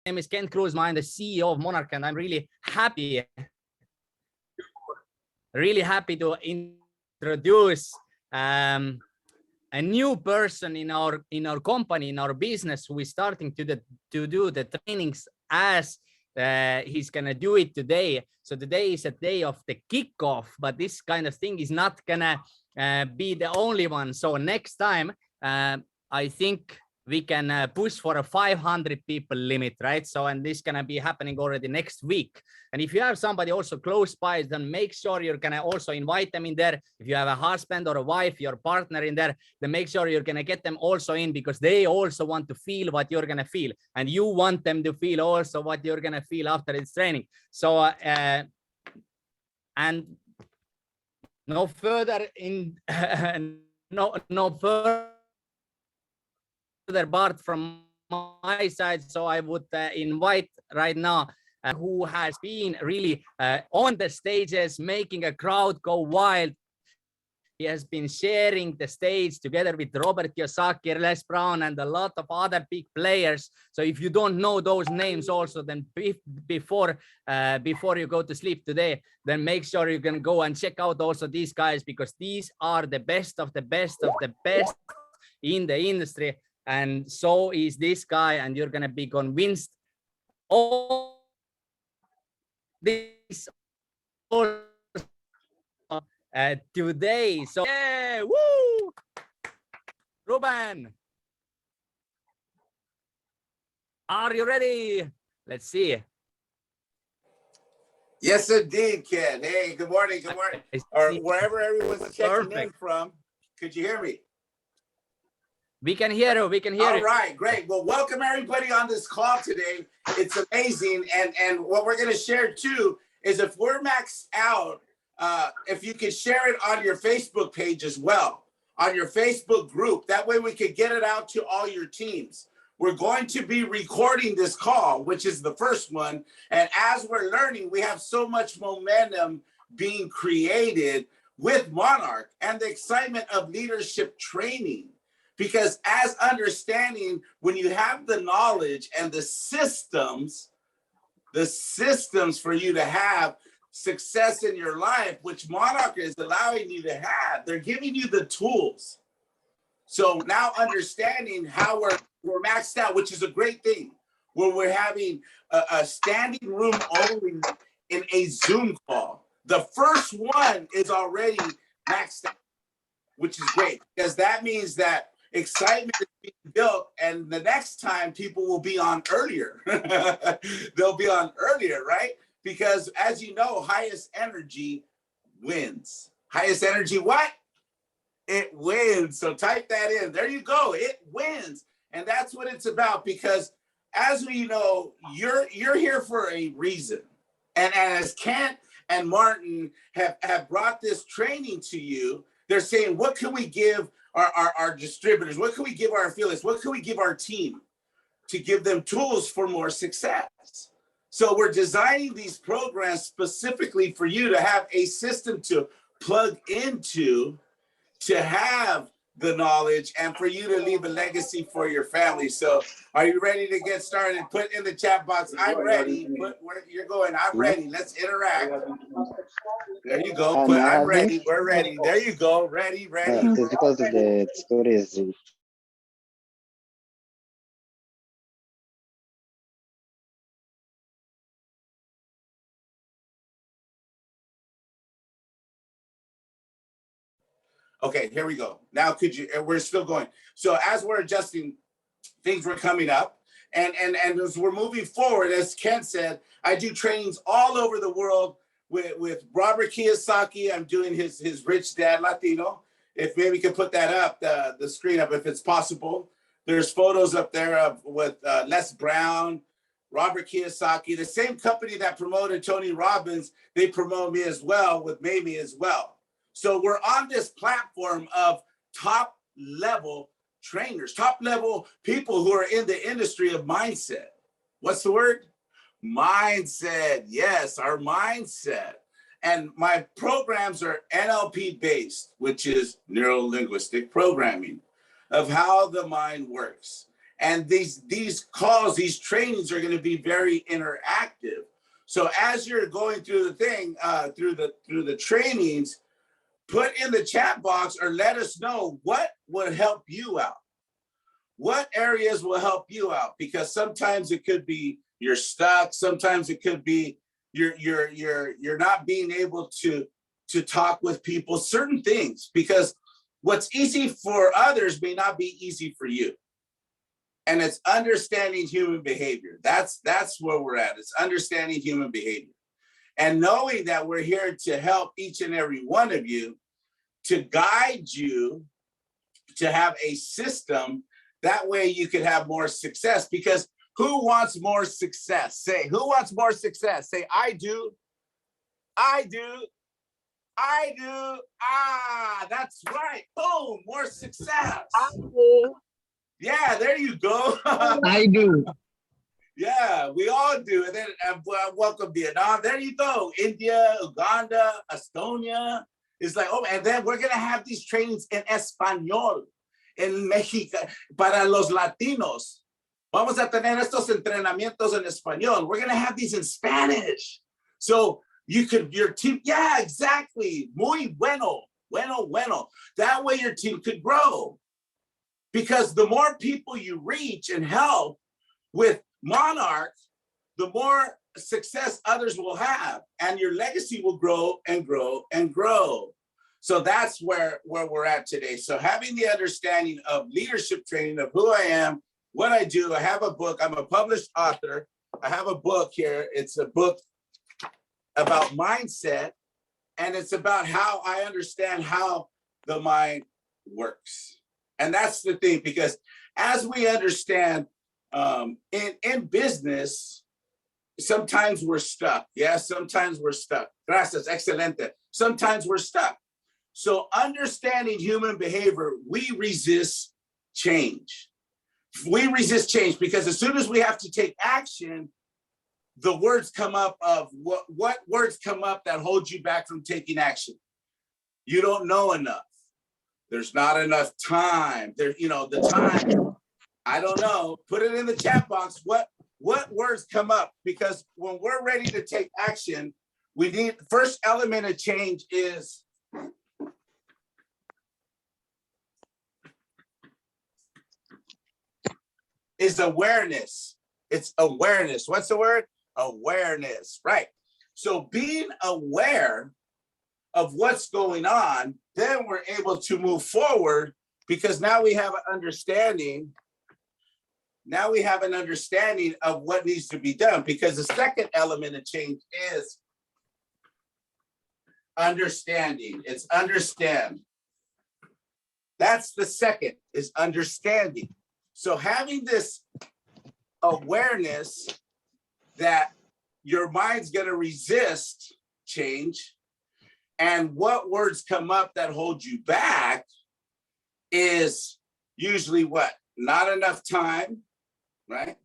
name is Ken Cruz. I'm the CEO of Monarch, and I'm really happy to introduce a new person in our company, in our business, who is starting to do the trainings as he's gonna do it today. So today is a day of the kickoff, but this kind of thing is not gonna be the only one. So next time, I think we can push for a 500 people limit, right? So, and this gonna be happening already next week. And if you have somebody also close by, then make sure you're gonna also invite them in there. If you have a husband or a wife, your partner in there, then make sure you're gonna get them also in, because they also want to feel what you're gonna feel, and you want them to feel also what you're gonna feel after this training. So, and no further in no further part from my side. So I would invite right now who has been really on the stages, making a crowd go wild. He has been sharing the stage together with Robert Kiyosaki, Les Brown, and a lot of other big players. So if you don't know those names also, then before you go to sleep today, then make sure you can go and check out also these guys, because these are the best of the best of the best in the industry. And so is this guy, and you're gonna be convinced all this also today. So yeah, woo! Ruben, are you ready? Let's see. Yes, indeed, Ken. Hey, good morning, good morning. Or wherever everyone's checking in from, could you hear me? We can hear you. We can hear you. All right, great. Well, welcome everybody on this call today. It's amazing. And what we're going to share too is, if we're maxed out, if you could share it on your Facebook page as well, on your Facebook group. That way we could get it out to all your teams. We're going to be recording this call, which is the first one. And as we're learning, we have so much momentum being created with Monarch and the excitement of leadership training. Because as understanding, when you have the knowledge and the systems for you to have success in your life, which Monarch is allowing you to have, they're giving you the tools. So now understanding how we're maxed out, which is a great thing, where we're having a standing room only in a Zoom call. The first one is already maxed out, which is great, because that means that excitement is being built, and the next time people will be on earlier. They'll be on earlier, right? Because as you know, highest energy wins. Highest energy what? It wins. So type that in. There you go. It wins. And that's what it's about, because as we know, you're here for a reason. And as Kent and Martin have brought this training to you, they're saying, what can we give our distributors? What can we give our affiliates? What can we give our team to give them tools for more success? So we're designing these programs specifically for you to have a system to plug into, to have the knowledge, and for you to leave a legacy for your family. So are you ready to get started? Put in the chat box, I'm ready. Put where you're going, I'm ready. Let's interact. There you go. Put I'm ready. We're ready. There you go. Ready, ready. It is because the story is Okay, here we go. Now we're still going. So as we're adjusting, things were coming up. And as we're moving forward, as Ken said, I do trainings all over the world with Robert Kiyosaki. I'm doing his Rich Dad Latino. If maybe you can put that up, the screen up, if it's possible. There's photos up there with Les Brown, Robert Kiyosaki, the same company that promoted Tony Robbins. They promote me as well with Mamie as well. So we're on this platform of top level trainers, top level people who are in the industry of mindset. What's the word? Mindset. Yes, our mindset. And my programs are NLP based, which is neuro linguistic programming, of how the mind works. And these calls, these trainings are going to be very interactive. So as you're going through the thing, through the trainings, put in the chat box or let us know what would help you out. What areas will help you out? Because sometimes it could be you're stuck. Sometimes it could be you're not being able to talk with people, certain things, because what's easy for others may not be easy for you. And it's understanding human behavior. That's where we're at. It's understanding human behavior and knowing that we're here to help each and every one of you, to guide you to have a system. That way you could have more success, because who wants more success? Say, who wants more success? Say, I do. I do. I do. Ah, that's right. Boom, more success. I do. Yeah, there you go. I do. Yeah, we all do. And then welcome Vietnam. There you go. India, Uganda, Estonia. It's like, oh, and then we're going to have these trainings in Español, en México, para los Latinos. Vamos a tener estos entrenamientos en español. We're going to have these in Spanish. So you could, your team, yeah, exactly. Muy bueno, bueno. That way your team could grow. Because the more people you reach and help with Monarch, the more success others will have, and your legacy will grow and grow and grow. So that's where we're at today. So having the understanding of leadership training, of who I am, what I do. I have a book. I'm a published author. I have a book here. It's a book about mindset, and it's about how I understand how the mind works. And that's the thing, because as we understand in business, sometimes we're stuck. Yeah, sometimes we're stuck. Gracias, excelente. Sometimes we're stuck. So understanding human behavior, we resist change. We resist change because as soon as we have to take action, the words come up of what words come up that hold you back from taking action. You don't know enough. There's not enough time. There, the time. I don't know. Put it in the chat box. What words come up? Because when we're ready to take action, we need, first element of change is awareness. It's awareness. What's the word? Awareness, right? So being aware of what's going on, then we're able to move forward, because now we have an understanding. Now we have an understanding of what needs to be done, because the second element of change is understanding. It's understand. That's the second, is understanding. So having this awareness that your mind's going to resist change, and what words come up that hold you back is usually what? Not enough time, right?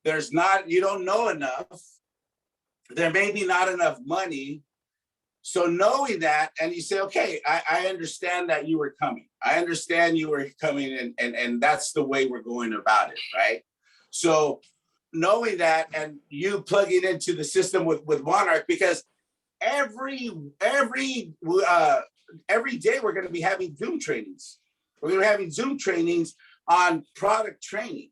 You don't know enough. There may be not enough money. So knowing that, and you say, okay, I understand that you were coming. I understand you were coming, and that's the way we're going about it, right? So knowing that, and you plugging into the system with Monarch, because every day we're going to be having Zoom trainings. We're going to be having Zoom trainings on product training.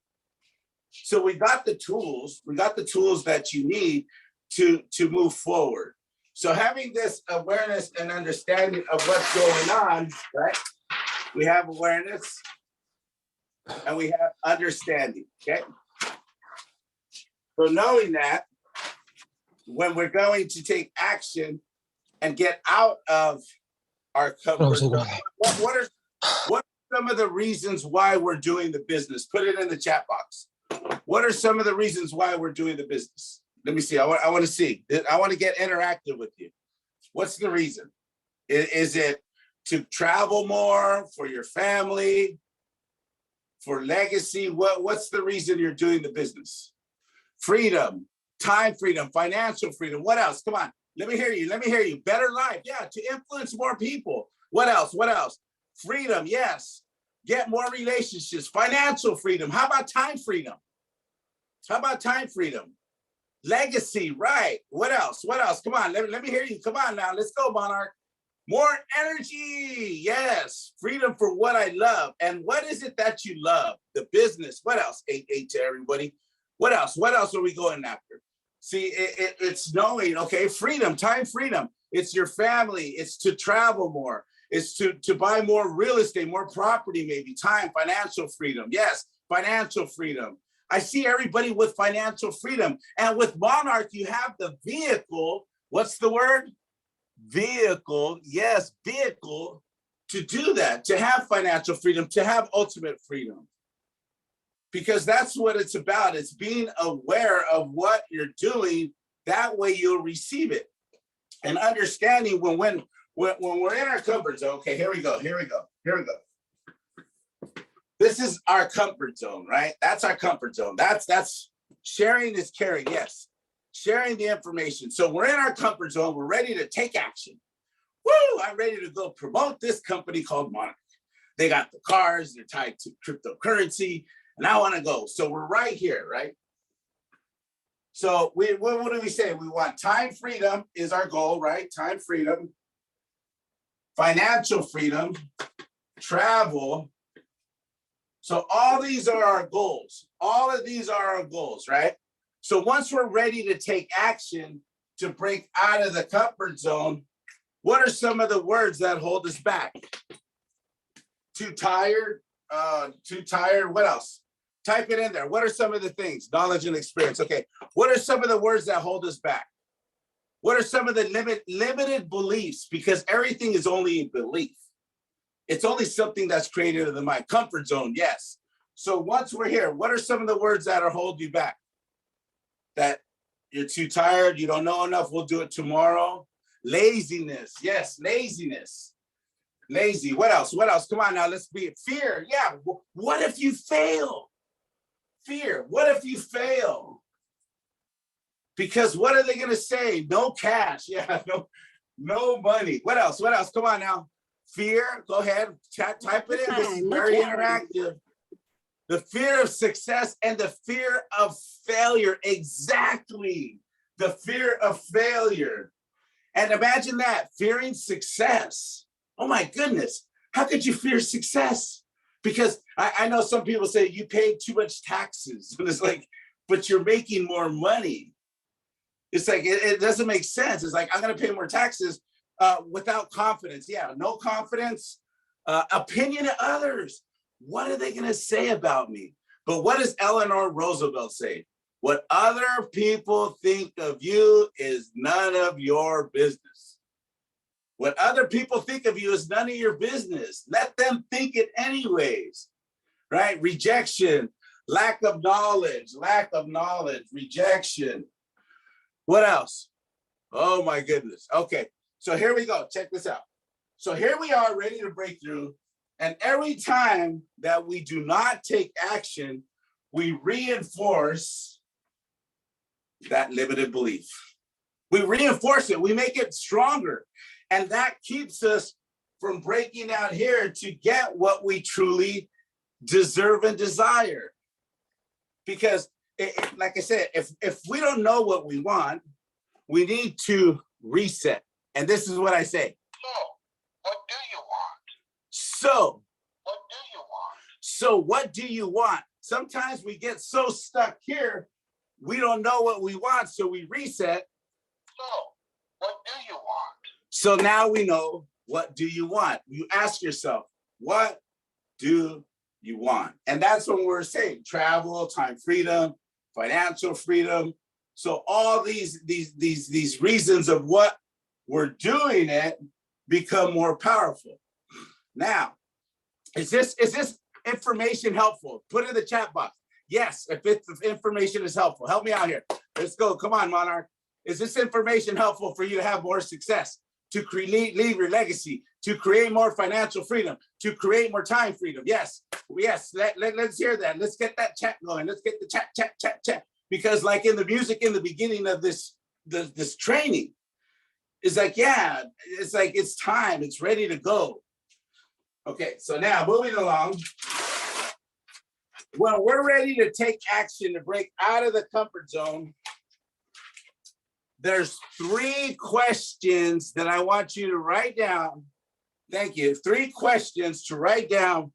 So we got the tools. We got the tools that you need to move forward. So having this awareness and understanding of what's going on, right? We have awareness and we have understanding, okay? So knowing that, when we're going to take action and get out of our comfort zone, what are some of the reasons why we're doing the business? Put it in the chat box. What are some of the reasons why we're doing the business? Let me see. I want to see. I want to get interactive with you. What's the reason? Is it to travel more, for your family, for legacy? What's the reason you're doing the business? Freedom, time freedom, financial freedom. What else? Come on. Let me hear you. Let me hear you. Better life. Yeah, to influence more people. What else? What else? Freedom, yes. get more relationships, financial freedom. How about time freedom? How about time freedom? Legacy, right? What else? What else? Come on, let me hear you. Come on now, let's go, Monarch. More energy, yes. Freedom for what I love. And what is it that you love? The business. What else? 8 to everybody. What else? What else are we going after? See, it's knowing, okay, freedom, time freedom. It's your family. It's to travel more. It's to buy more real estate, more property, maybe. Time, financial freedom. Yes, financial freedom. I see everybody with financial freedom. And with Monarch, you have the vehicle. What's the word? Vehicle. Yes, vehicle to do that, to have financial freedom, to have ultimate freedom. Because that's what it's about. It's being aware of what you're doing. That way you'll receive it. And understanding when we're in our comfort zone. Okay, here we go. This is our comfort zone, right? That's our comfort zone. That's sharing is caring. Yes, sharing the information. So we're in our comfort zone. We're ready to take action. Woo! I'm ready to go promote this company called Monarch. They got the cars. They're tied to cryptocurrency. And I want to go. So we're right here, right? So what do we say? We want time freedom is our goal, right? Time freedom, financial freedom, travel. So all these are our goals. All of these are our goals, right? So once we're ready to take action to break out of the comfort zone, what are some of the words that hold us back? Too tired, what else? Type it in there. What are some of the things? Knowledge and experience. Okay. What are some of the words that hold us back? What are some of the limited beliefs? Because everything is only belief. It's only something that's created in the mind. Comfort zone, yes. So once we're here, what are some of the words that are holding you back? That you're too tired, you don't know enough, we'll do it tomorrow. Laziness, yes, laziness. Lazy, what else? What else? Come on now, let's be it. Fear, yeah. What if you fail? Fear, what if you fail? Because what are they gonna say? No cash, yeah, no money. What else? What else? Come on now. Fear, go ahead, type it in. This is very interactive. The fear of success and the fear of failure. Exactly. The fear of failure. And imagine that, fearing success. Oh my goodness. How could you fear success? Because I know some people say you paid too much taxes. And it's like, but you're making more money. It's like, it doesn't make sense. It's like, I'm going to pay more taxes without confidence. Yeah, no confidence. Opinion of others. What are they going to say about me? But what does Eleanor Roosevelt say? What other people think of you is none of your business. What other people think of you is none of your business. Let them think it anyways, right? Rejection, lack of knowledge, rejection. What else? Oh my goodness. Okay, so here we go. Check this out. So here we are ready to break through. And every time that we do not take action, we reinforce that limited belief. We reinforce it, we make it stronger. And that keeps us from breaking out here to get what we truly deserve and desire. Because like I said, if we don't know what we want, we need to reset. And this is what I say. So, what do you want? So, What do you want? So what do you want? Sometimes we get so stuck here, we don't know what we want, so we reset. So, what do you want? So now we know, what do you want? You ask yourself, what do you want? And that's when we're saying travel, time freedom, financial freedom. So all these reasons of what we're doing it become more powerful. Now, is this information helpful? Put it in the chat box. Yes, if information is helpful. Help me out here. Let's go. Come on, Monarch. Is this information helpful for you to have more success, to leave your legacy, to create more financial freedom, to create more time freedom? Yes, yes. Let's hear that. Let's get that chat going. Let's get the chat. Because like in the music in the beginning of this training, it's like, yeah, it's like it's time. It's ready to go. Okay, so now moving along. When we're ready to take action to break out of the comfort zone, there's 3 questions that I want you to write down. Thank you. 3 questions to write down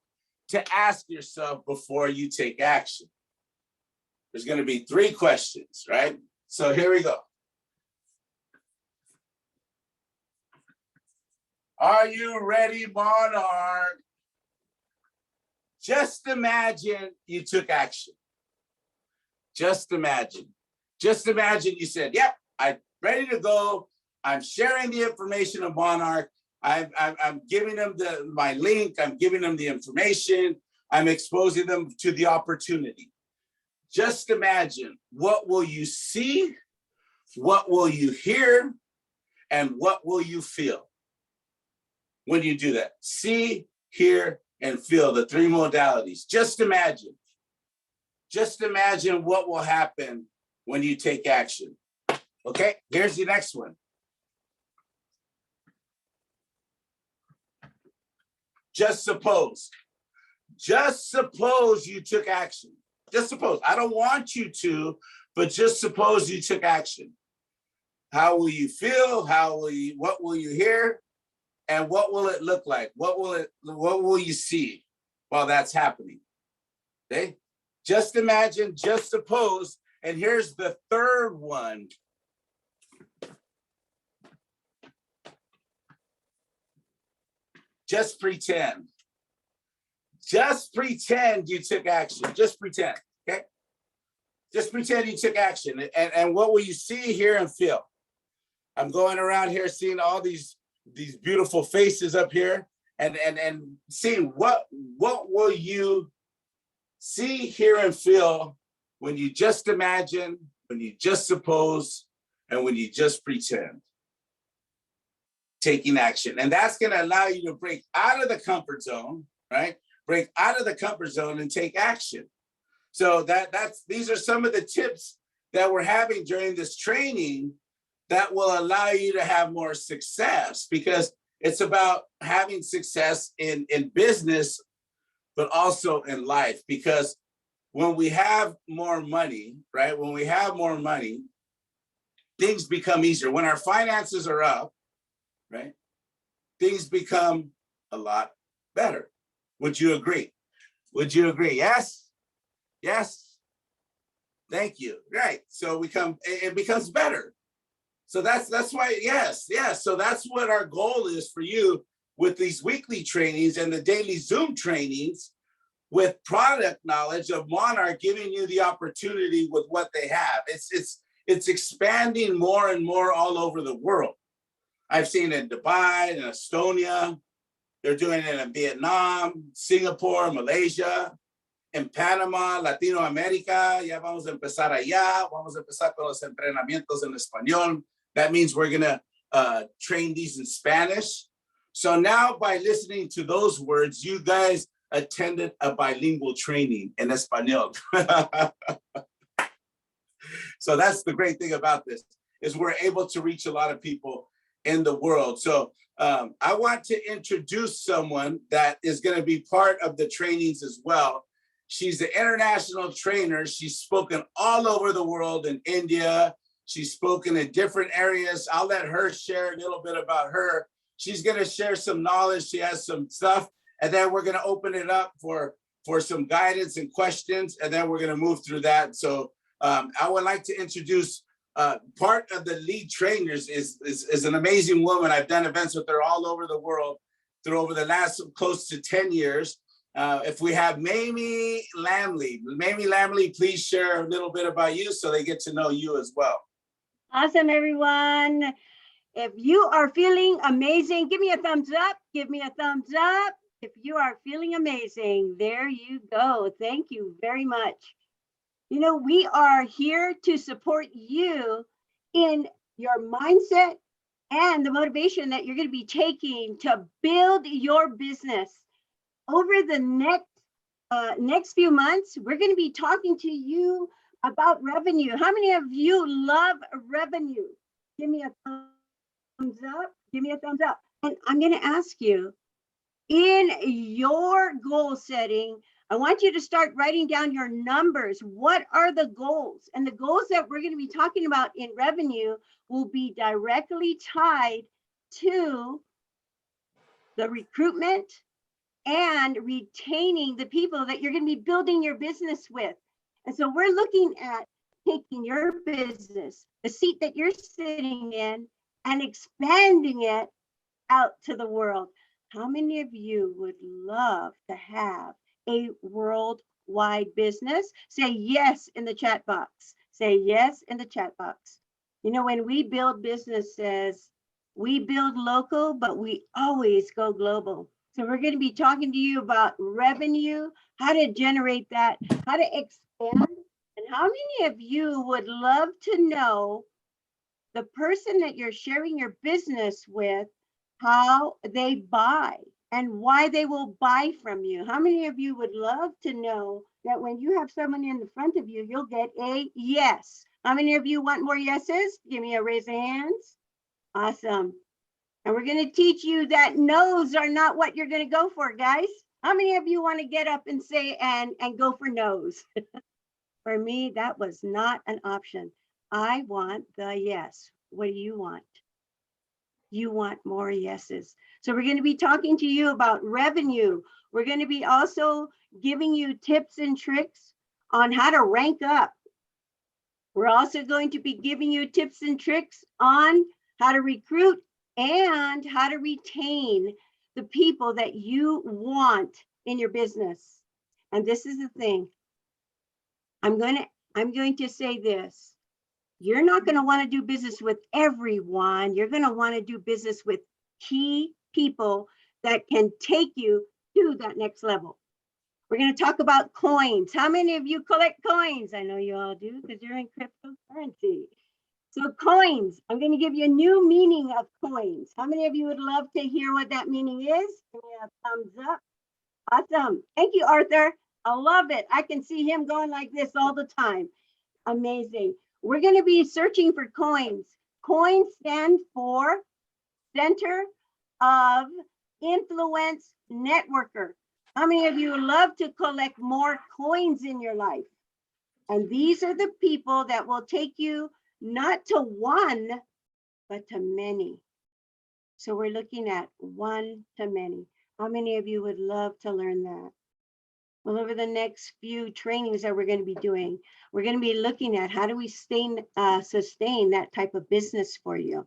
to ask yourself before you take action. There's going to be 3 questions, right? So here we go. Are you ready, Monarch? Just imagine you took action. Just imagine. Just imagine you said, yep, I'm ready to go. I'm sharing the information of Monarch. I'm giving them my link. I'm giving them the information. I'm exposing them to the opportunity. Just imagine, what will you see? What will you hear? And what will you feel when you do that? See, hear, and feel, the 3 modalities. Just imagine. Just imagine what will happen when you take action. Okay, here's the next one. Just suppose you took action. Just suppose. I don't want you to, but just suppose you took action. How will you feel? What will you hear? And what will it look like? What will you see while that's happening? Okay? Just imagine, just suppose, and here's the 3rd one. Just pretend. Just pretend you took action. Just pretend, okay? Just pretend you took action. And what will you see, hear, and feel? I'm going around here seeing all these beautiful faces up here and seeing what will you see, hear, and feel when you just imagine, when you just suppose, and when you just pretend taking action. And that's going to allow you to break out of the comfort zone, right? Break out of the comfort zone and take action. So these are some of the tips that we're having during this training that will allow you to have more success, because it's about having success in business, but also in life. Because when we have more money, right? When we have more money, things become easier. When our finances are up, right? Things become a lot better. Would you agree? Would you agree? Yes? Yes? Thank you. Right. So it becomes better. So that's why, yes. So that's what our goal is for you with these weekly trainings and the daily Zoom trainings, with product knowledge of Monarch, giving you the opportunity with what they have. It's expanding more and more all over the world. I've seen it in Dubai, in Estonia. They're doing it in Vietnam, Singapore, Malaysia, in Panama, Latino America. Ya vamos a empezar allá. Vamos a empezar con los entrenamientos en español. That means we're going to train these in Spanish. So now, by listening to those words, you guys attended a bilingual training in Espanol. So that's the great thing about this, is we're able to reach a lot of people in the world. So I want to introduce someone that is going to be part of the trainings as well. She's an international trainer. She's spoken all over the world, in India. She's spoken in different areas. I'll let her share a little bit about her. She's going to share some knowledge. She has some stuff, and then we're going to open it up for some guidance and questions, and then we're going to move through that. So I would like to introduce part of the lead trainers is an amazing woman. I've done events with her all over the world over the last close to 10 years. If we have Mamie Lamley, please share a little bit about you so they get to know you as well. Awesome, everyone. If you are feeling amazing, give me a thumbs up. Give me a thumbs up. If you are feeling amazing, there you go. Thank you very much. You know, we are here to support you in your mindset and the motivation that you're going to be taking to build your business. Over the next few months, we're going to be talking to you about revenue. How many of you love revenue? Give me a thumbs up. Give me a thumbs up. And I'm going to ask you, in your goal setting, I want you to start writing down your numbers. What are the goals? And the goals that we're going to be talking about in revenue will be directly tied to the recruitment and retaining the people that you're going to be building your business with. And so we're looking at taking your business, the seat that you're sitting in, and expanding it out to the world. How many of you would love to have a worldwide business? Say yes in the chat box. Say yes in the chat box. You know, when we build businesses, we build local, but we always go global. So we're going to be talking to you about revenue, how to generate that, how to expand, and how many of you would love to know the person that you're sharing your business with, how they buy and why they will buy from you. How many of you would love to know that when you have someone in the front of you, you'll get a yes? How many of you want more yeses? Give me a raise of hands. Awesome. And we're going to teach you that no's are not what you're going to go for, guys. How many of you want to get up and say and go for no's? For me, that was not an option. I want the yes. What do you want? You want more yeses. So we're going to be talking to you about revenue. We're going to be also giving you tips and tricks on how to rank up. We're also going to be giving you tips and tricks on how to recruit and how to retain the people that you want in your business. And this is the thing. I'm going to say this. You're not going to want to do business with everyone. You're going to want to do business with key people that can take you to that next level. We're going to talk about coins. How many of you collect coins? I know you all do because you're in cryptocurrency. So coins, I'm going to give you a new meaning of coins. How many of you would love to hear what that meaning is? Give me a thumbs up. Awesome. Thank you, Arthur. I love it. I can see him going like this all the time. Amazing. We're going to be searching for coins. Coins stand for Center of Influence Networker. How many of you love to collect more coins in your life? And these are the people that will take you not to one, but to many. So we're looking at one to many. How many of you would love to learn that? Well, over the next few trainings that we're going to be doing, we're going to be looking at how do we sustain that type of business for you.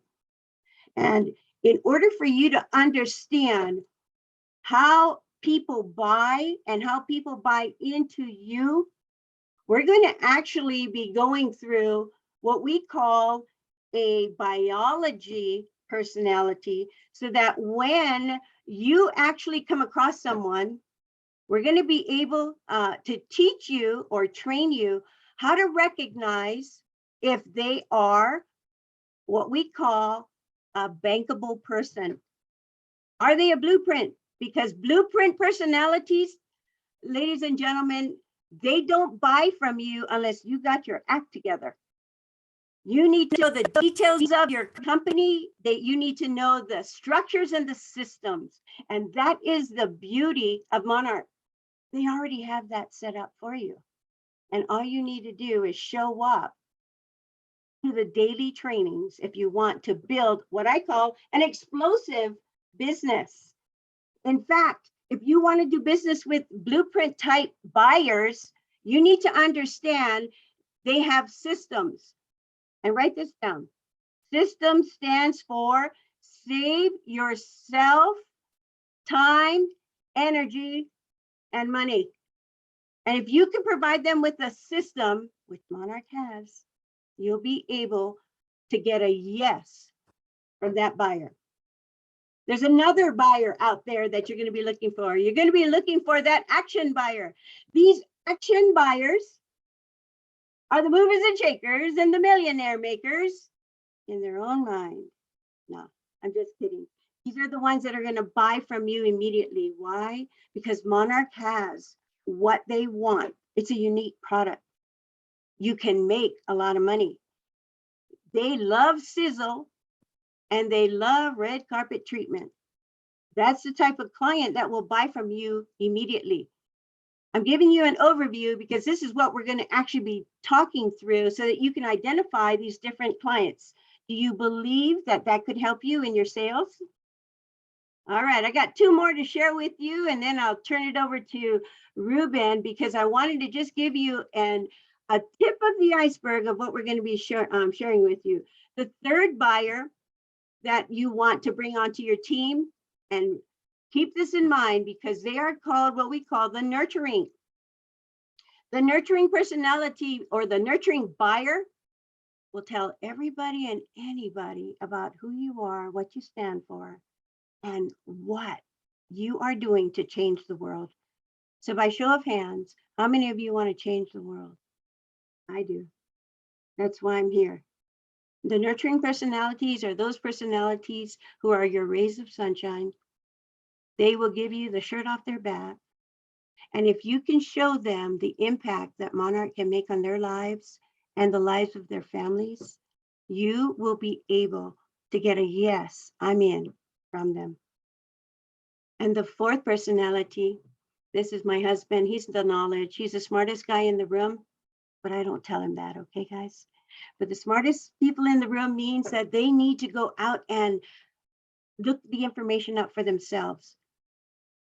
And in order for you to understand how people buy and how people buy into you, we're going to actually be going through what we call a biology personality, so that when you actually come across someone, we're going to be able to teach you or train you how to recognize if they are what we call a bankable person. Are they a blueprint? Because blueprint personalities, ladies and gentlemen, they don't buy from you unless you got your act together. You need to know the details of your company, that you need to know the structures and the systems. And that is the beauty of Monarch. They already have that set up for you. And all you need to do is show up to the daily trainings if you want to build what I call an explosive business. In fact, if you want to do business with blueprint type buyers, you need to understand they have systems. And write this down. System stands for save yourself time, energy, and money. And if you can provide them with a system, which Monarch has, you'll be able to get a yes from that buyer. There's another buyer out there that you're going to be looking for. You're going to be looking for that action buyer. These action buyers are the movers and shakers and the millionaire makers in their own mind. No, I'm just kidding. These are the ones that are going to buy from you immediately. Why? Because Monarch has what they want. It's a unique product. You can make a lot of money. They love sizzle and they love red carpet treatment. That's the type of client that will buy from you immediately. I'm giving you an overview because this is what we're going to actually be talking through so that you can identify these different clients. Do you believe that that could help you in your sales? All right, I got 2 more to share with you, and then I'll turn it over to Ruben because I wanted to just give you a tip of the iceberg of what we're going to be sharing with you. The third buyer that you want to bring onto your team, and keep this in mind because they are called what we call the nurturing. The nurturing personality or the nurturing buyer will tell everybody and anybody about who you are, what you stand for, and what you are doing to change the world. So by show of hands, how many of you want to change the world? I do. That's why I'm here. The nurturing personalities are those personalities who are your rays of sunshine. They will give you the shirt off their back. And if you can show them the impact that Monarch can make on their lives and the lives of their families, you will be able to get a yes, I'm in from them. And the fourth personality, this is my husband. He's the knowledge. He's the smartest guy in the room, but I don't tell him that, okay, guys? But the smartest people in the room means that they need to go out and look the information up for themselves.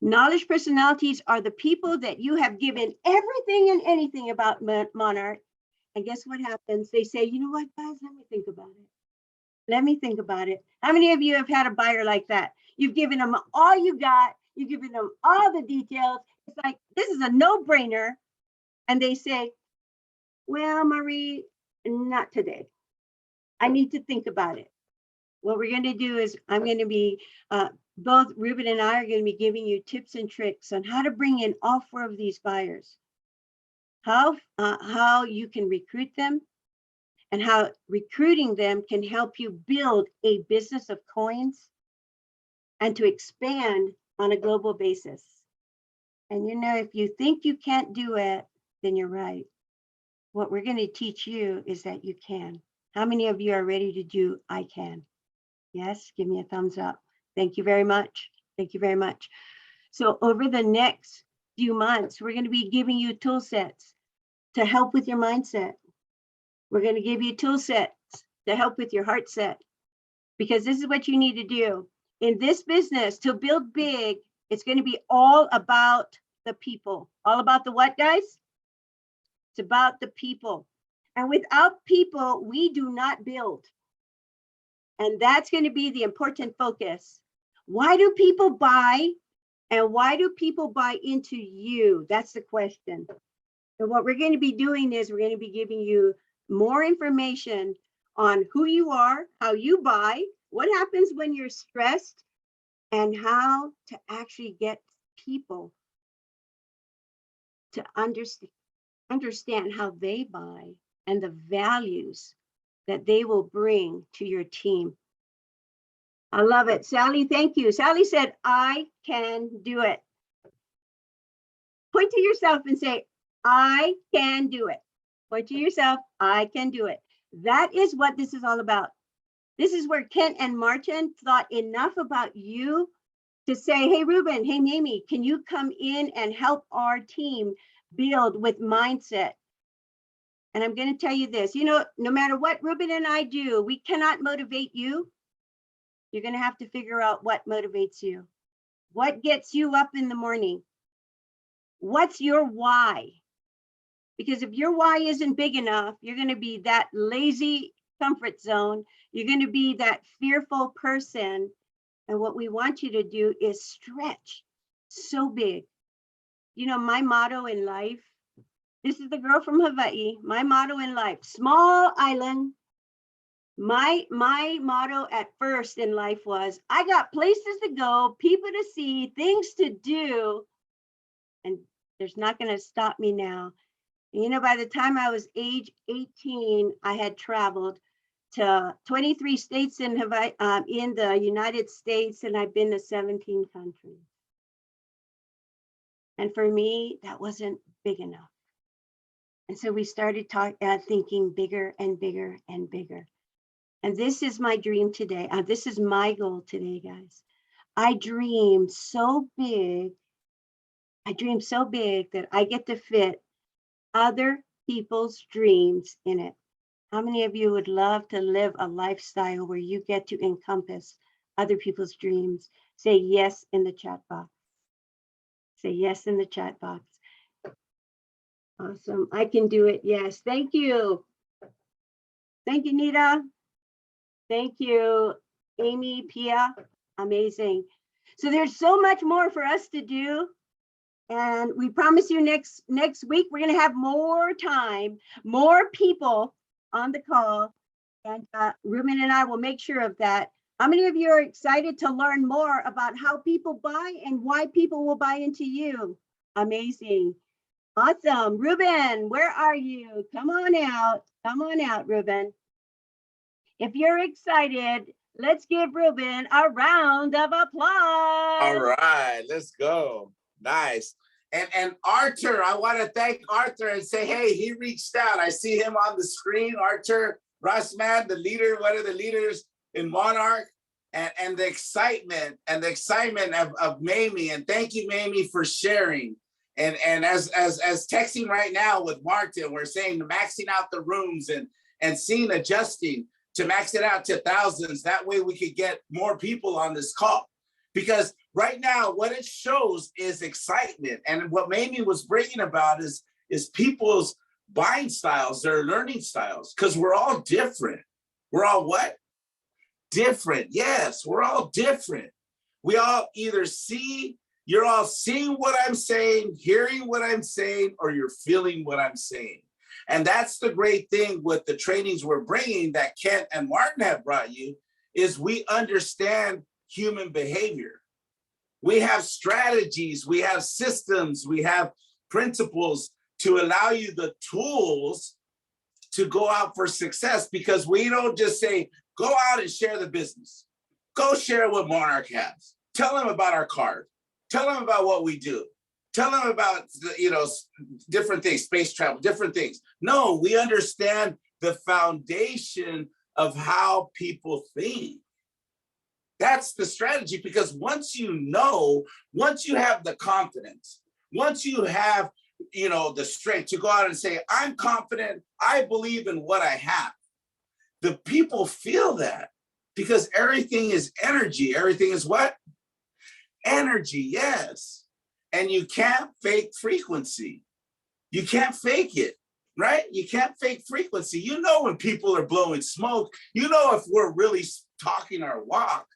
Knowledge personalities are the people that you have given everything and anything about Monarch. And guess what happens? They say, you know what, guys, let me think about it. Let me think about it. How many of you have had a buyer like that? You've given them all you got. You've given them all the details. It's like, this is a no-brainer. And they say, well, Marie, not today. I need to think about it. What we're going to do is I'm going to be, both Ruben and I are going to be giving you tips and tricks on how to bring in all 4 of these buyers, how you can recruit them, and how recruiting them can help you build a business of coins and to expand on a global basis. And you know, if you think you can't do it, then you're right. What we're going to teach you is that you can. How many of you are ready to do I can? Yes, give me a thumbs up. Thank you very much. Thank you very much. So over the next few months, we're going to be giving you tool sets to help with your mindset. We're going to give you tool sets to help with your heart set, because this is what you need to do. In this business, to build big, it's going to be all about the people. All about the what, guys? It's about the people. And without people, we do not build. And that's going to be the important focus. Why do people buy? And why do people buy into you? That's the question. And what we're going to be doing is we're going to be giving you more information on who you are, how you buy, what happens when you're stressed, and how to actually get people to understand how they buy and the values that they will bring to your team. I love it. Sally, thank you. Sally said, I can do it. Point to yourself and say, I can do it. Point to yourself, I can do it. That is what this is all about. This is where Kent and Martin thought enough about you to say, hey, Ruben, hey, Mamie, can you come in and help our team build with mindset? And I'm going to tell you this, you know, no matter what Ruben and I do, we cannot motivate you. You're going to have to figure out what motivates you. What gets you up in the morning? What's your why? Because if your why isn't big enough, you're going to be that lazy comfort zone. You're going to be that fearful person. And what we want you to do is stretch so big. You know, my motto in life, this is the girl from Hawaii, my motto in life, small island. My motto at first in life was, I got places to go, people to see, things to do, and there's not going to stop me now. And, you know, by the time I was age 18, I had traveled to 23 states in Hawaii, in the United States, and I've been to 17 countries. And for me, that wasn't big enough. And so we started thinking bigger and bigger and bigger. And this is my dream today. This is my goal today, guys. I dream so big. I dream so big that I get to fit other people's dreams in it. How many of you would love to live a lifestyle where you get to encompass other people's dreams? Say yes in the chat box. Say yes in the chat box. Awesome. I can do it. Yes. Thank you. Thank you, Nita. Thank you, Amy, Pia. Amazing. So there's so much more for us to do. And we promise you next week, we're going to have more time, more people on the call. And Ruben and I will make sure of that. How many of you are excited to learn more about how people buy and why people will buy into you? Amazing. Awesome. Ruben, where are you? Come on out. Come on out, Ruben. If you're excited, let's give Ruben a round of applause. All right, let's go. Nice. And Arthur, I want to thank Arthur and say, hey, he reached out. I see him on the screen. Arthur Rossman, the leader, one of the leaders in Monarch, and the excitement of Mamie. And thank you, Mamie, for sharing. And as texting right now with Martin, we're saying maxing out the rooms and seeing adjusting to max it out to thousands. That way we could get more people on this call. Because right now, what it shows is excitement. And what Mamie was bringing about is people's buying styles, their learning styles, because we're all different. We're all what? Different. Yes, we're all different. We all either you're all seeing what I'm saying, hearing what I'm saying, or you're feeling what I'm saying. And that's the great thing with the trainings we're bringing that Kent and Martin have brought you, is we understand human behavior. We have strategies, we have systems, we have principles to allow you the tools to go out for success, because we don't just say, go out and share the business. Go share what Monarch has. Tell them about our card. Tell them about what we do. Tell them about, different things, space travel, different things. No, we understand the foundation of how people think. That's the strategy, because once you have the confidence, once you have, the strength to go out and say, I'm confident, I believe in what I have. The people feel that, because everything is energy. Everything is what? Energy, yes. And you can't fake frequency. You can't fake it, right? You can't fake frequency. You know when people are blowing smoke, you know if we're really talking our walk,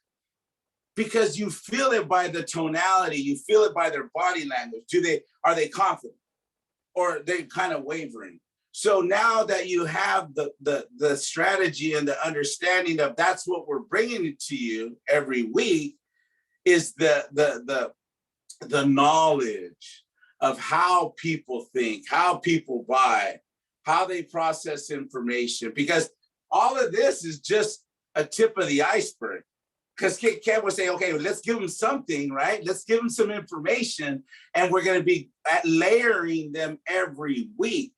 because you feel it by the tonality, you feel it by their body language. Are they confident, or are they kind of wavering? So now that you have the strategy and the understanding of that's what we're bringing to you every week, is the knowledge of how people think, how people buy, how they process information, because all of this is just a tip of the iceberg. Because Ken would say, okay, let's give them something, right? Let's give them some information, and we're going to be layering them every week.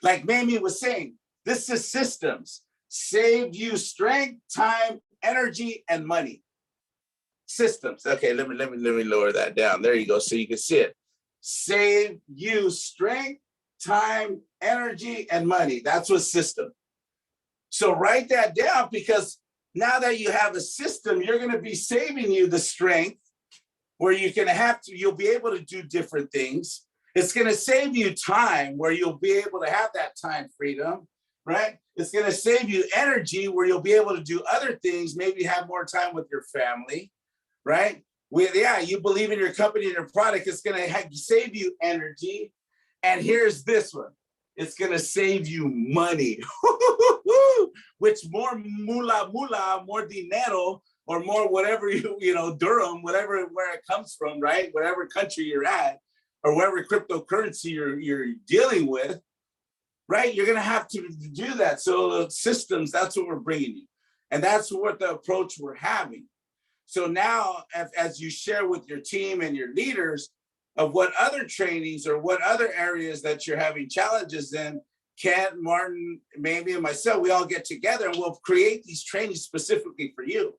Like Mamie was saying, this is systems. Save you strength, time, energy, and money. Systems. Okay, let me lower that down. There you go, so you can see it. Save you strength, time, energy, and money. That's what system. So write that down, because now that you have a system, you're going to be saving you the strength, where you'll be able to do different things. It's going to save you time, where you'll be able to have that time freedom, right? It's going to save you energy, where you'll be able to do other things, maybe have more time with your family, right? You believe in your company and your product, it's going to save you energy. And here's this one. It's going to save you money, which more moolah, more dinero, or more whatever, Durham, where it comes from, right? Whatever country you're at, or whatever cryptocurrency you're dealing with, right? You're going to have to do that. So the systems, that's what we're bringing you. And that's what the approach we're having. So now, as you share with your team and your leaders of what other trainings or what other areas that you're having challenges in, Kent, Martin, Mamie, and myself, we all get together and we'll create these trainings specifically for you.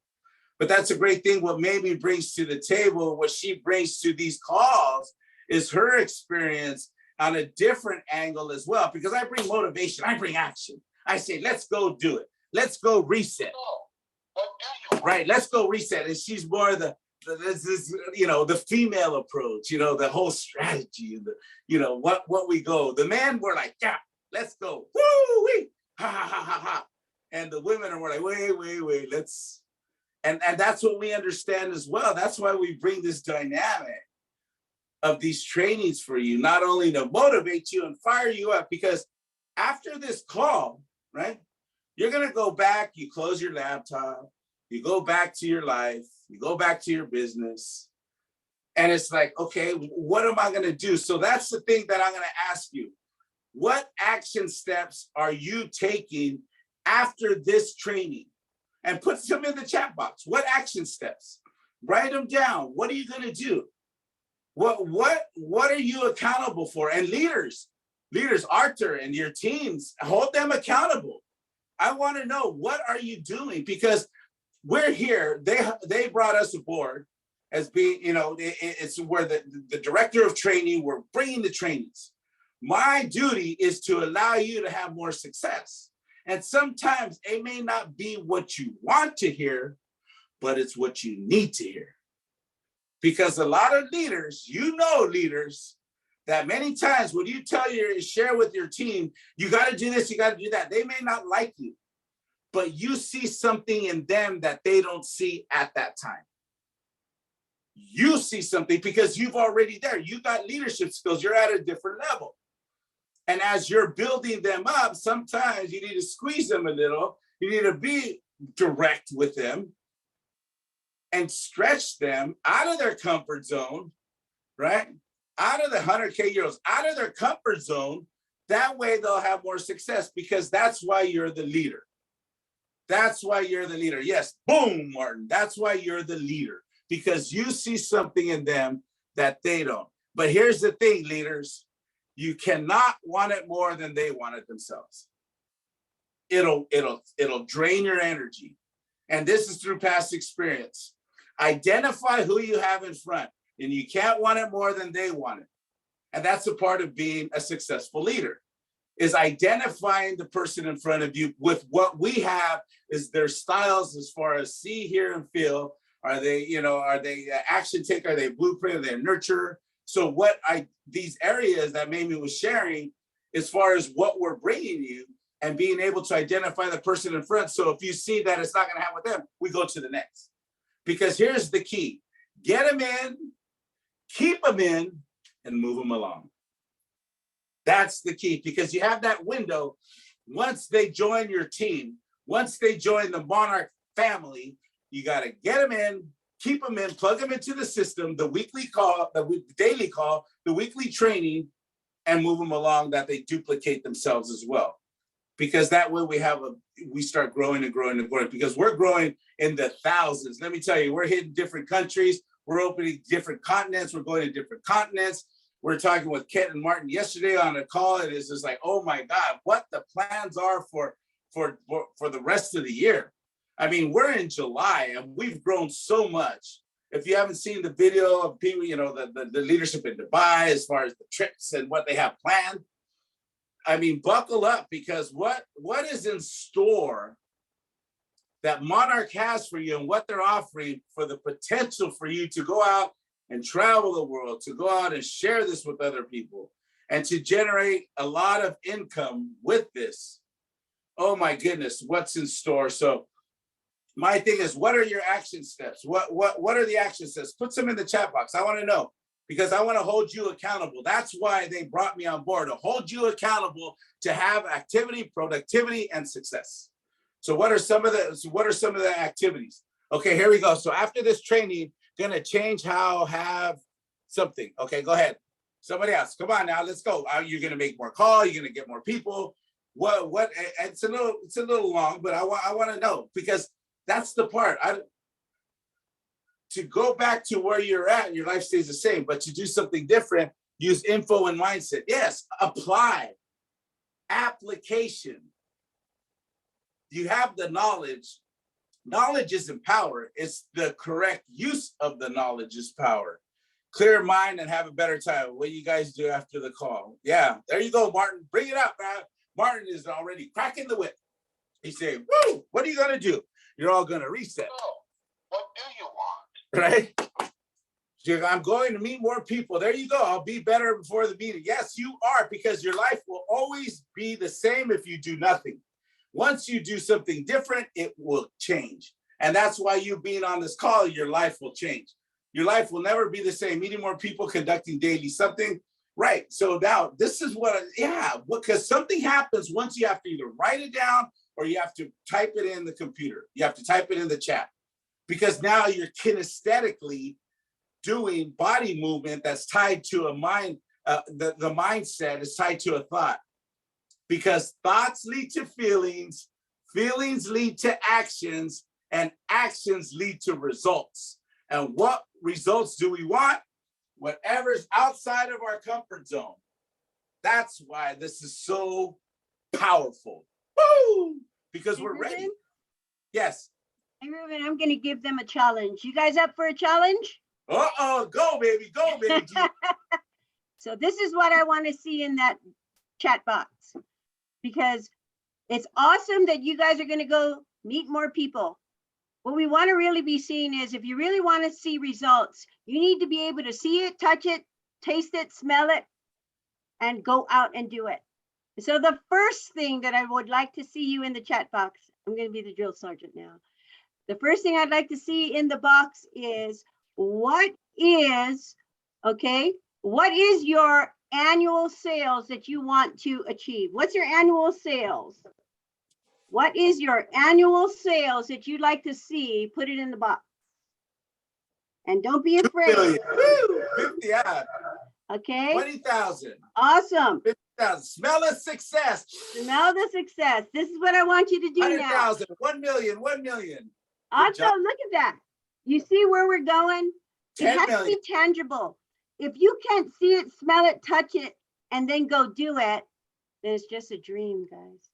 But that's a great thing. What Mamie brings to the table, what she brings to these calls is her experience on a different angle as well. Because I bring motivation, I bring action. I say, let's go do it. Let's go reset. What do you want? Right, let's go reset. And she's more the the female approach, the whole strategy and what we go. The men were like, yeah, let's go. Woo wee, ha ha ha ha ha. And the women are more like, wait, let's. And that's what we understand as well. That's why we bring this dynamic of these trainings for you, not only to motivate you and fire you up, because after this call, right, you're going to go back, you close your laptop, you go back to your life, you go back to your business, and it's like, okay, what am I going to do? So that's the thing that I'm going to ask you. What action steps are you taking after this training? And put some in the chat box. What action steps? Write them down. What are you going to do? What are you accountable for? And leaders, Arthur and your teams, hold them accountable. I want to know, what are you doing? Because we're here. They brought us aboard as being, it's where the director of training, we're bringing the trainings. My duty is to allow you to have more success. And sometimes it may not be what you want to hear, but it's what you need to hear. Because a lot of leaders, leaders, that many times when you share with your team, you got to do this, you got to do that, they may not like you, but you see something in them that they don't see at that time. You see something because you've already there. You got leadership skills. You're at a different level. And as you're building them up, sometimes you need to squeeze them a little. You need to be direct with them and stretch them out of their comfort zone, right? Out of the 100K euros, out of their comfort zone. That way they'll have more success, because that's why you're the leader. That's why you're the leader. Yes, boom, Martin. That's why you're the leader, because you see something in them that they don't. But here's the thing, leaders. You cannot want it more than they want it themselves. It'll drain your energy. And this is through past experience. Identify who you have in front, and you can't want it more than they want it. And that's a part of being a successful leader, is identifying the person in front of you with what we have is their styles as far as see, hear, and feel. Are they action taker? Are they blueprint? Are they nurturer? So these areas that Mamie was sharing, as far as what we're bringing you and being able to identify the person in front. So if you see that it's not going to happen with them, we go to the next. Because here's the key: get them in, keep them in, and move them along. That's the key, because you have that window. Once they join your team, once they join the Monarch family, you got to get them in, keep them in, plug them into the system, the weekly call, the daily call, the weekly training, and move them along, that they duplicate themselves as well. Because that way we start growing and growing and growing, because we're growing in the thousands. Let me tell you, we're hitting different countries. We're opening different continents. We're going to different continents. We're talking with Kent and Martin yesterday on a call. It is just like, oh my God, what the plans are for the rest of the year. I mean, we're in July and we've grown so much. If you haven't seen the video of people, the leadership in Dubai, as far as the trips and what they have planned, I mean, buckle up, because what is in store that Monarch has for you, and what they're offering for the potential for you to go out and travel the world, to go out and share this with other people, and to generate a lot of income with this. Oh my goodness, what's in store? So my thing is, what are your action steps? What are the action steps? Put some in the chat box. I want to know, because I want to hold you accountable. That's why they brought me on board, to hold you accountable, to have activity, productivity, and success. So what are some of the activities? Okay, here we go. So after this training, gonna change how have something. Okay, go ahead. Somebody else. Come on now, let's go. You're gonna make more calls. You're gonna get more people. What? It's a little long, but I want to know, because that's the part. To go back to where you're at, your life stays the same, but to do something different, use info and mindset. Yes, apply. Application. You have the knowledge. Knowledge isn't power. It's the correct use of the knowledge is power. Clear mind and have a better time. What do you guys do after the call? Yeah, there you go, Martin. Bring it up, man. Martin is already cracking the whip. He said, woo, what are you going to do? You're all going to reset. So, what do you want? Right? I'm going to meet more people. There you go. I'll be better before the meeting. Yes, you are, because your life will always be the same if you do nothing. Once you do something different, it will change. And that's why you being on this call, your life will change. Your life will never be the same. Meeting more people, conducting daily something. Right. So now this is what, because something happens once you have to either write it down or you have to type it in the computer. You have to type it in the chat, because now you're kinesthetically doing body movement that's tied to a mind. The mindset is tied to a thought, because thoughts lead to feelings, feelings lead to actions, and actions lead to results. And what results do we want? Whatever's outside of our comfort zone. That's why this is so powerful. Woo! Because we're ready. Yes. Hey, Ruben, I'm going to give them a challenge. You guys up for a challenge? Uh-oh, go, baby, go, baby. So this is what I want to see in that chat box, because it's awesome that you guys are going to go meet more people. What we want to really be seeing is, if you really want to see results, you need to be able to see it, touch it, taste it, smell it, and go out and do it. So the first thing that I would like to see you in the chat box, I'm going to be the drill sergeant now. The first thing I'd like to see in the box is, what is your annual sales that you want to achieve? What's your annual sales? What is your annual sales that you'd like to see? Put it in the box. And don't be afraid. 2 million. Woo! 50, yeah. Okay. 20,000. Awesome. 50,000. Smell the success. Smell the success. This is what I want you to do now. 100,000. 1 million. 1 million. Awesome. Look at that. You see where we're going? It 10 has to million. be tangible. If you can't see it, smell it, touch it, and then go do it, then it's just a dream, guys.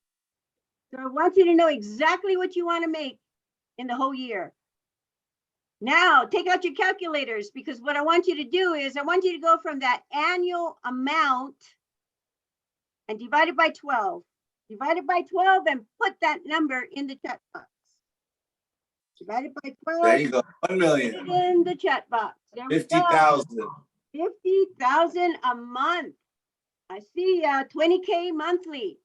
So I want you to know exactly what you want to make in the whole year. Now, take out your calculators, because what I want you to do is, I want you to go from that annual amount and divide it by 12. Divide it by 12 and put that number in the chat box. Divide it by 12. There you go. 1 million. Put it in the chat box. There we go. 50,000. 50,000 a month. I see 20K monthly.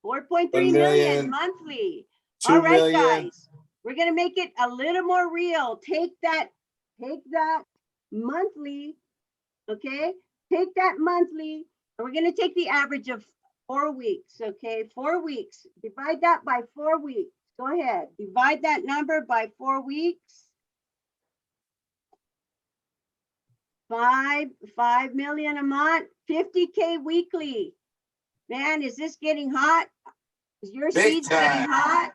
4.3 million million. monthly. 2 All right, million. guys. We're gonna make it a little more real. Take that monthly, okay? Take that monthly, and we're gonna take the average of 4 weeks, okay? 4 weeks. Divide that by 4 weeks. Go ahead. Divide that number by 4 weeks. 5 million a month, 50K weekly. Man, is this getting hot? Is your Big seeds getting time. hot?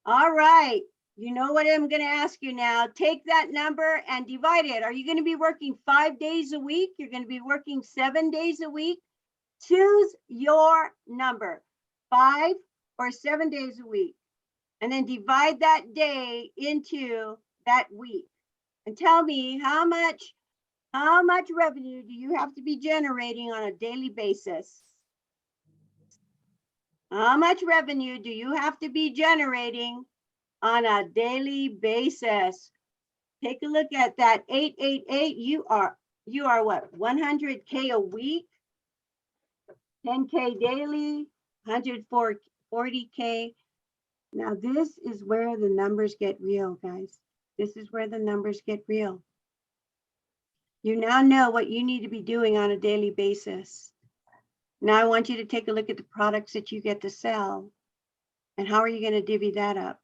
All right. You know what I'm going to ask you now. Take that number and divide it. Are you going to be working 5 days a week? You're going to be working 7 days a week? Choose your number, 5 or 7 days a week. And then divide that day into that week. And tell me how much revenue do you have to be generating on a daily basis? How much revenue do you have to be generating on a daily basis? Take a look at that 888. You are what? 100K a week, 10K daily, 140K. Now this is where the numbers get real, guys. This is where the numbers get real. You now know what you need to be doing on a daily basis. Now I want you to take a look at the products that you get to sell, and how are you going to divvy that up?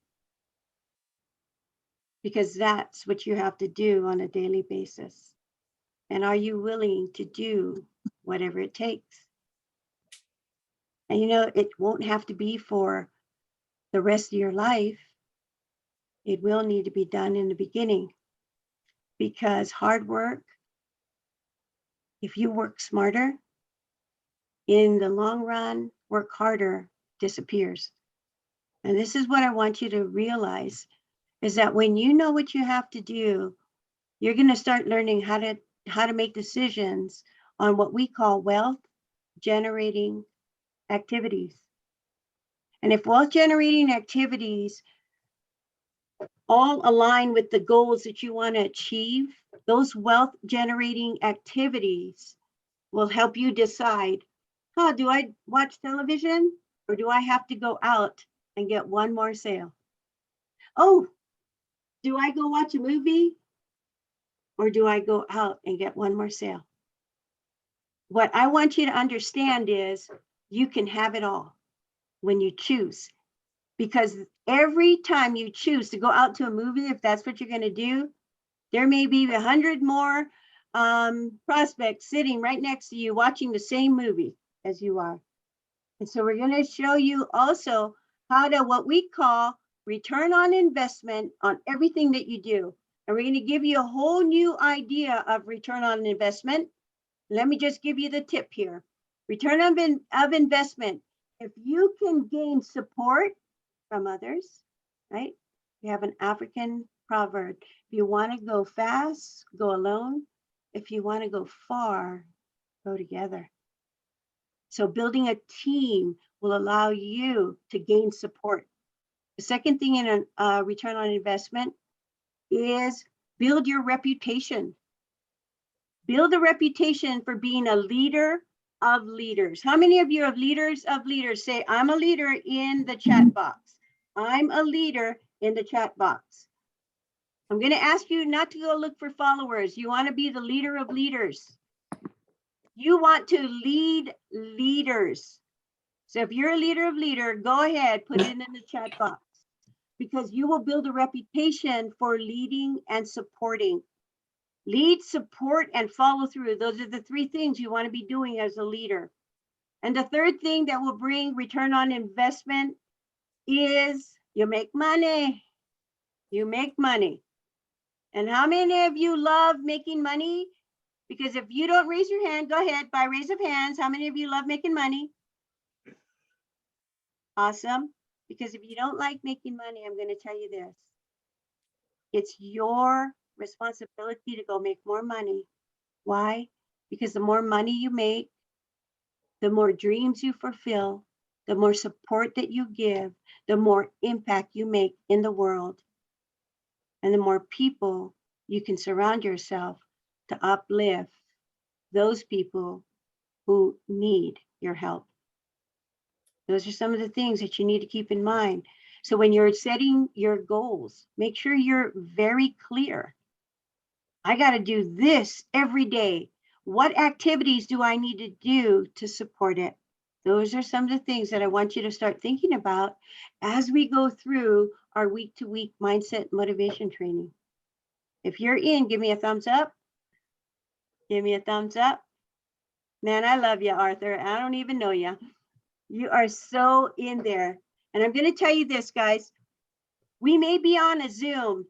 Because that's what you have to do on a daily basis. And are you willing to do whatever it takes? And you know, it won't have to be for the rest of your life. It will need to be done in the beginning, because hard work, if you work smarter, in the long run, work harder disappears. And this is what I want you to realize, is that when you know what you have to do, you're going to start learning how to make decisions on what we call wealth generating activities. And if wealth generating activities all align with the goals that you want to achieve, those wealth generating activities will help you decide, do I watch television or do I have to go out and get one more sale? Oh, do I go watch a movie or do I go out and get one more sale? What I want you to understand is you can have it all when you choose, because every time you choose to go out to a movie, if that's what you're going to do, there may be 100 more prospects sitting right next to you watching the same movie as you are. And so we're going to show you also how to, what we call return on investment on everything that you do. And we're going to give you a whole new idea of return on investment. Let me just give you the tip here. Return of investment. If you can gain support from others, right? We have an African proverb. If you want to go fast, go alone. If you want to go far, go together. So building a team will allow you to gain support. The second thing in a return on investment is build your reputation. Build a reputation for being a leader of leaders. How many of you are leaders of leaders? Say, I'm a leader in the chat box. I'm a leader in the chat box. I'm going to ask you not to go look for followers. You want to be the leader of leaders. You want to lead leaders. So if you're a leader of leader, go ahead, put it in the chat box, because you will build a reputation for leading and supporting. Lead, support, and follow through. Those are the three things you want to be doing as a leader. And the third thing that will bring return on investment is you make money. You make money. And how many of you love making money? Because if you don't raise your hand, go ahead, by raise of hands. How many of you love making money? Awesome. Because if you don't like making money, I'm going to tell you this. It's your responsibility to go make more money. Why? Because the more money you make, the more dreams you fulfill, the more support that you give, the more impact you make in the world, and the more people you can surround yourself to uplift those people who need your help. Those are some of the things that you need to keep in mind. So when you're setting your goals, make sure you're very clear. I got to do this every day. What activities do I need to do to support it? Those are some of the things that I want you to start thinking about as we go through our week-to-week mindset motivation training. If you're in, give me a thumbs up. Give me a thumbs up. Man, I love you, Arthur. I don't even know you. You are so in there. And I'm going to tell you this, guys. We may be on a Zoom,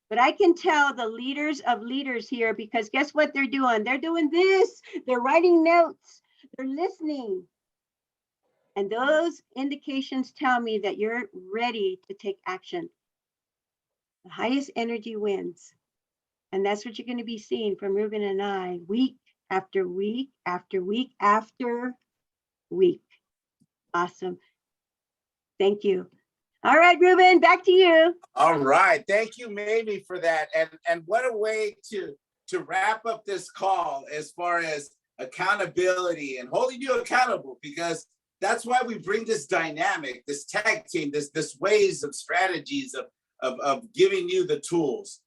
but I can tell the leaders of leaders here, because guess what they're doing? They're doing this. They're writing notes. They're listening. And those indications tell me that you're ready to take action. The highest energy wins. And that's what you're going to be seeing from Ruben and I week after week after week after week. Awesome. Thank you. All right, Ruben, back to you. All right. Thank you, Mamie, for that. And what a way to wrap up this call as far as accountability and holding you accountable, because that's why we bring this dynamic, this tag team, this ways of strategies of giving you the tools,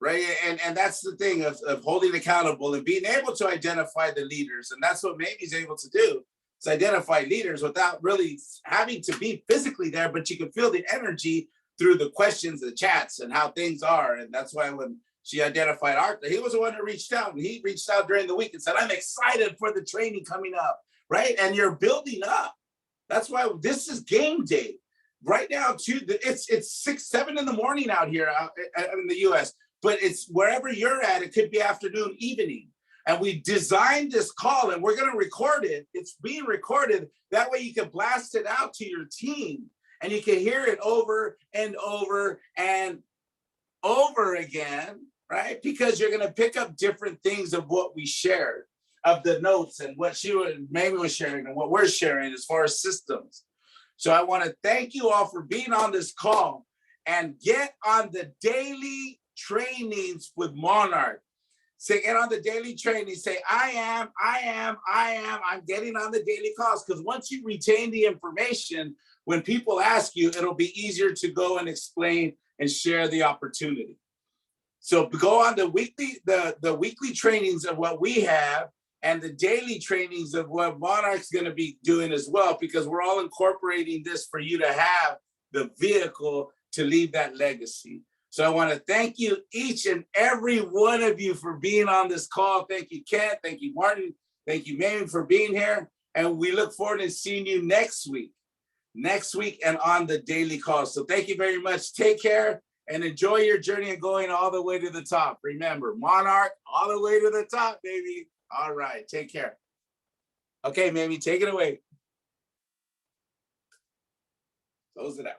right? And that's the thing of holding accountable and being able to identify the leaders. And that's what Mamie's able to do. To identify leaders without really having to be physically there, but you can feel the energy through the questions, the chats, and how things are. And that's why when she identified Arthur, he was the one that reached out, and he reached out during the week and said, I'm excited for the training coming up, right? And you're building up. That's why this is game day. Right now, too, it's 6, 7 in the morning out here in the US, but it's wherever you're at, it could be afternoon, evening. And we designed this call, and we're going to record it. It's being recorded. That way you can blast it out to your team and you can hear it over and over and over again, right? Because you're going to pick up different things of what we shared, of the notes and what she and Mamie was sharing and what we're sharing as far as systems. So I want to thank you all for being on this call and get on the daily trainings with Monarch. Say, get on the daily training. Say, I'm getting on the daily calls. Because once you retain the information, when people ask you, it'll be easier to go and explain and share the opportunity. So go on the weekly trainings of what we have and the daily trainings of what Monarch's going to be doing as well, because we're all incorporating this for you to have the vehicle to leave that legacy. So I want to thank you, each and every one of you, for being on this call. Thank you, Kent. Thank you, Martin. Thank you, Mamie, for being here. And we look forward to seeing you next week and on the daily call. So thank you very much. Take care and enjoy your journey and going all the way to the top. Remember, Monarch, all the way to the top, baby. All right, take care. Okay, Mamie, take it away. Close it out.